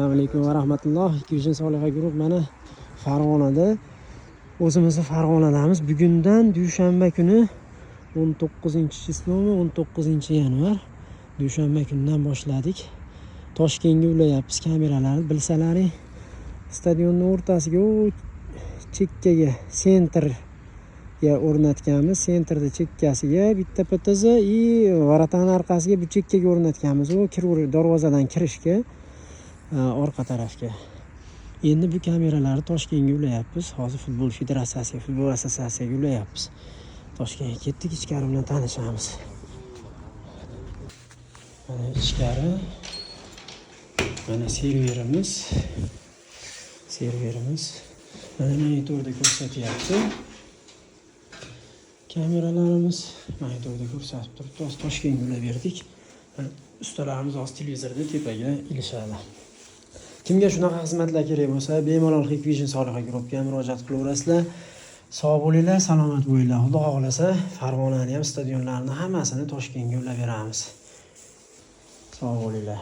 Assalomu alaykum va rahmatulloh. Vision Soliha guruh mana Farg'onada. O'zimizni Farg'onadamiz. Bugundan dushanba kuni 19-chislomi 19-yanvar dushanba kunidan boshladik. Toshkentga ulayapmiz kameralarni. Bilsalaring, stadionning o'rtasiga chekkaga sentrga o'rnatganmiz. Sentrda chekkasiga bitta PTZ varatan orqasiga bu chekkaga o'rnatganmiz. U darvozadan kirishga orqa tarafga. Endi bu kameralarni Toshkentga ulayapmiz. Hozir futbol federatsiyasiga, futbol assotsiatsiyasiga ulayapmiz. Toshkentga ketdik, ichkari bilan tanishamiz. Mana ichkari. Mana serverimiz. Mana monitorda ko'rsatyapti. Kameralarimiz monitorda ko'rsatib turibdi. Toshkentga ulab berdik. Ustalarimiz hozir televizorda tepaga ilishadi. Kimga shunaqa xizmatlar kerak bo'lsa, bemalol Vision Soliha guruhga murojaat qilaverasizlar. Sog' bo'linglar, salomat bo'linglar. Xudo xolasa, Farg'onaning ham stadionlarini hammasini Toshkentga ulab beramiz. Sog' bo'linglar.